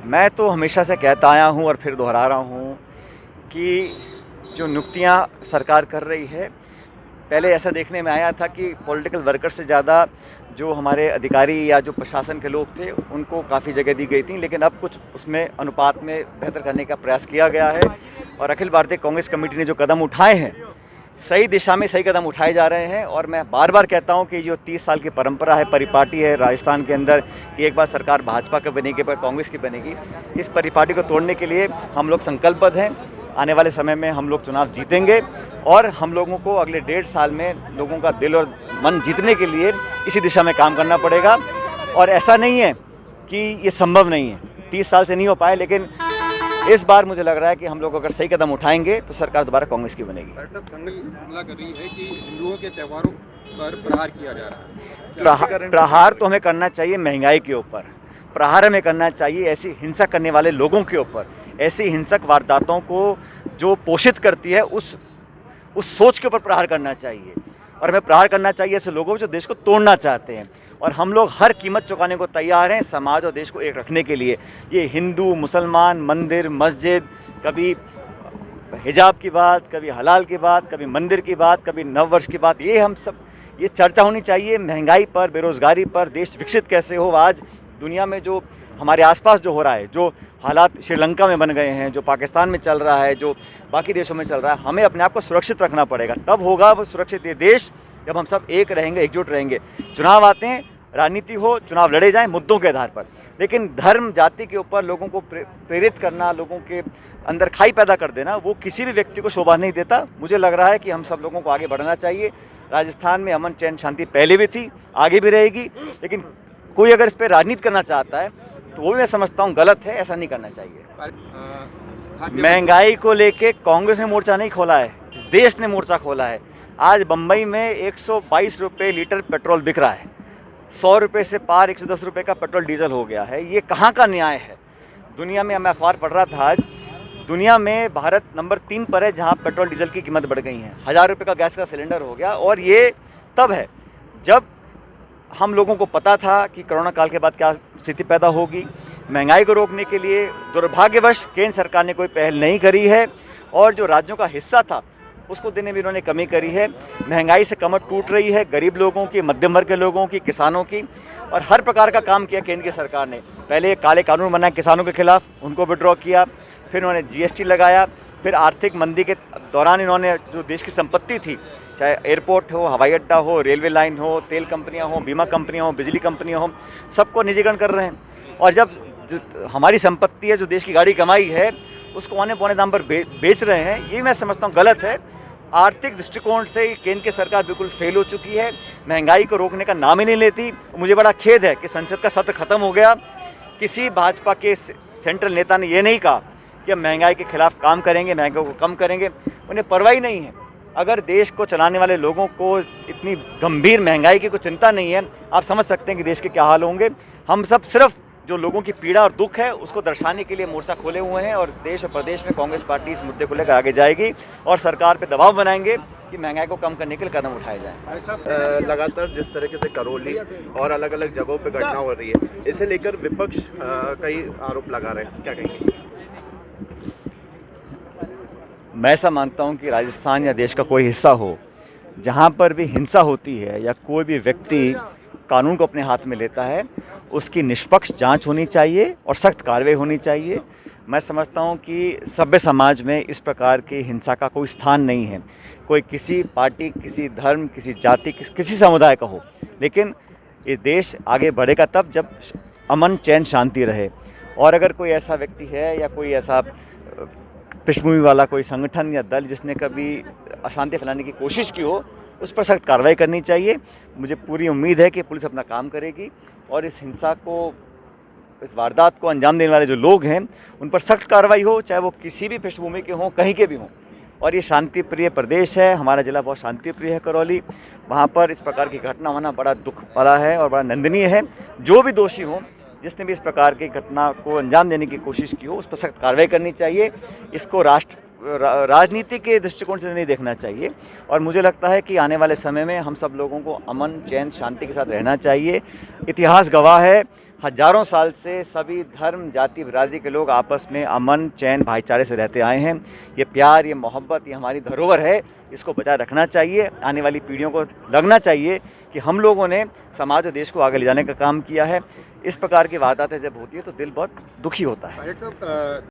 मैं तो हमेशा से कहता आया हूँ और फिर दोहरा रहा हूँ कि जो नियुक्तियाँ सरकार कर रही है, पहले ऐसा देखने में आया था कि पॉलिटिकल वर्कर से ज़्यादा जो हमारे अधिकारी या जो प्रशासन के लोग थे उनको काफ़ी जगह दी गई थी, लेकिन अब कुछ उसमें अनुपात में बेहतर करने का प्रयास किया गया है। और अखिल भारतीय कांग्रेस कमेटी ने जो कदम उठाए हैं, सही दिशा में सही कदम उठाए जा रहे हैं। और मैं बार बार कहता हूं कि जो 30 साल की परंपरा है, परिपाटी है राजस्थान के अंदर कि एक बार सरकार भाजपा की बनेगी, एक बार कांग्रेस की बनेगी, इस परिपाटी को तोड़ने के लिए हम लोग संकल्पबद्ध हैं। आने वाले समय में हम लोग चुनाव जीतेंगे और हम लोगों को अगले 1.5 साल में लोगों का दिल और मन जीतने के लिए इसी दिशा में काम करना पड़ेगा। और ऐसा नहीं है कि ये संभव नहीं है, 30 साल से नहीं हो पाए, लेकिन इस बार मुझे लग रहा है कि हम लोग अगर सही कदम उठाएंगे तो सरकार दोबारा कांग्रेस की बनेगी। हमला कर रही है कि हिंदुओं के त्योहारों पर प्रहार किया जा रहा है। प्रहार तो हमें करना चाहिए महंगाई के ऊपर, प्रहार हमें करना चाहिए ऐसी हिंसा करने वाले लोगों के ऊपर, ऐसी हिंसक वारदातों को जो पोषित करती है उस सोच के ऊपर प्रहार करना चाहिए। और हमें प्रहार करना चाहिए ऐसे लोगों को जो देश को तोड़ना चाहते हैं। और हम लोग हर कीमत चुकाने को तैयार हैं समाज और देश को एक रखने के लिए। ये हिंदू मुसलमान, मंदिर मस्जिद, कभी हिजाब की बात, कभी हलाल की बात, कभी मंदिर की बात, कभी नववर्ष की बात, ये हम सब ये चर्चा होनी चाहिए महंगाई पर, बेरोज़गारी पर, देश विकसित कैसे हो। आज दुनिया में जो हमारे आसपास जो हो रहा है, जो हालात श्रीलंका में बन गए हैं, जो पाकिस्तान में चल रहा है, जो बाकी देशों में चल रहा है, हमें अपने आप को सुरक्षित रखना पड़ेगा। तब होगा वो सुरक्षित ये देश जब हम सब एक रहेंगे, एकजुट रहेंगे। चुनाव आते हैं, राजनीति हो, चुनाव लड़े जाएं मुद्दों के आधार पर, लेकिन धर्म जाति के ऊपर लोगों को प्रेरित करना, लोगों के अंदर खाई पैदा कर देना, वो किसी भी व्यक्ति को शोभा नहीं देता। मुझे लग रहा है कि हम सब लोगों को आगे बढ़ना चाहिए। राजस्थान में अमन चैन शांति पहले भी थी, आगे भी रहेगी, लेकिन कोई अगर इस पर राजनीति करना चाहता है तो वो भी मैं समझता हूँ गलत है, ऐसा नहीं करना चाहिए। महंगाई को लेके कांग्रेस ने मोर्चा नहीं खोला है, देश ने मोर्चा खोला है। आज बम्बई में 122 रुपये लीटर पेट्रोल बिक रहा है, 100 रुपये से पार 110 रुपये का पेट्रोल डीजल हो गया है। ये कहाँ का न्याय है? दुनिया में, मैं अखबार पढ़ रहा था आज, दुनिया में भारत नंबर 3 पर है जहाँ पेट्रोल डीजल की कीमत बढ़ गई है। 1000 रुपये का गैस का सिलेंडर हो गया। और ये तब है जब हम लोगों को पता था कि कोरोना काल के बाद क्या स्थिति पैदा होगी। महंगाई को रोकने के लिए दुर्भाग्यवश केंद्र सरकार ने कोई पहल नहीं करी है, और जो राज्यों का हिस्सा था उसको देने में इन्होंने कमी करी है। महंगाई से कमर टूट रही है गरीब लोगों की, मध्यम वर्ग के लोगों की, किसानों की। और हर प्रकार का काम किया केंद्र की सरकार ने। पहले काले कानून बनाए किसानों के खिलाफ, उनको विड्रॉ किया, फिर उन्होंने जीएसटी लगाया, फिर आर्थिक मंदी के दौरान इन्होंने जो देश की संपत्ति थी, चाहे एयरपोर्ट हो, हवाई अड्डा हो, रेलवे लाइन हो, तेल कंपनियां हो, बीमा कंपनियां हो, बिजली कंपनियां हो, सबको निजीकरण कर रहे हैं। और जब जो हमारी संपत्ति है, जो देश की गाड़ी कमाई है, उसको औने पौने दाम पर बेच रहे हैं, ये मैं समझता हूँ गलत है। आर्थिक दृष्टिकोण से केंद्र की सरकार बिल्कुल फेल हो चुकी है, महंगाई को रोकने का नाम ही नहीं लेती। मुझे बड़ा खेद है कि संसद का सत्र खत्म हो गया, किसी भाजपा के सेंट्रल नेता ने ये नहीं कहा कि हम महंगाई के खिलाफ काम करेंगे, महंगाई को कम करेंगे। उन्हें परवाह ही नहीं है। अगर देश को चलाने वाले लोगों को इतनी गंभीर महंगाई की कोई चिंता नहीं है, आप समझ सकते हैं कि देश के क्या हाल होंगे। हम सब सिर्फ जो लोगों की पीड़ा और दुख है उसको दर्शाने के लिए मोर्चा खोले हुए हैं, और देश और प्रदेश में कांग्रेस पार्टी इस मुद्दे को लेकर आगे जाएगी और सरकार पे दबाव बनाएंगे कि महंगाई को कम करने के लिए कदम उठाए जाएं। लगातार जिस तरीके से करौली और अलग अलग जगहों पे घटना हो रही है, इसे लेकर विपक्ष कई आरोप लगा रहे हैं, क्या कहेंगे? मैं ऐसा मानता हूं कि राजस्थान या देश का कोई हिस्सा हो, जहां पर भी हिंसा होती है या कोई भी व्यक्ति कानून को अपने हाथ में लेता है, उसकी निष्पक्ष जांच होनी चाहिए और सख्त कार्रवाई होनी चाहिए। मैं समझता हूं कि सभ्य समाज में इस प्रकार की हिंसा का कोई स्थान नहीं है। कोई किसी पार्टी, किसी धर्म, किसी जाति, किसी समुदाय का हो, लेकिन ये देश आगे बढ़ेगा तब जब अमन चैन शांति रहे। और अगर कोई ऐसा व्यक्ति है या कोई ऐसा पृष्ठभूमि वाला कोई संगठन या दल जिसने कभी अशांति फैलाने की कोशिश की हो, उस पर सख्त कार्रवाई करनी चाहिए। मुझे पूरी उम्मीद है कि पुलिस अपना काम करेगी और इस हिंसा को, इस वारदात को अंजाम देने वाले जो लोग हैं उन पर सख्त कार्रवाई हो, चाहे वो किसी भी पृष्ठभूमि के हों, कहीं के भी हों। और ये शांति प्रिय प्रदेश है, हमारा जिला बहुत शांति प्रिय है करौली। वहाँ पर इस प्रकार की घटना होना बड़ा दुख वाला है और बड़ा निंदनीय है। जो भी दोषी हों, जिसने भी इस प्रकार की घटना को अंजाम देने की कोशिश की हो, उस पर सख्त कार्रवाई करनी चाहिए। इसको राष्ट्र राजनीति के दृष्टिकोण से नहीं देखना चाहिए। और मुझे लगता है कि आने वाले समय में हम सब लोगों को अमन, चैन, शांति के साथ रहना चाहिए। इतिहास गवाह है, हजारों साल से सभी धर्म, जाति, बिरादरी के लोग आपस में अमन, चैन, भाईचारे से रहते आए हैं। ये प्यार, ये मोहब्बत, ये हमारी धरोहर है, इसको बचाए रखना चाहिए। आने वाली पीढ़ियों को लगना चाहिए कि हम लोगों ने समाज और देश को आगे ले जाने का काम किया है। इस प्रकार की वारदातें जब होती है तो दिल बहुत दुखी होता है। पायलट साहब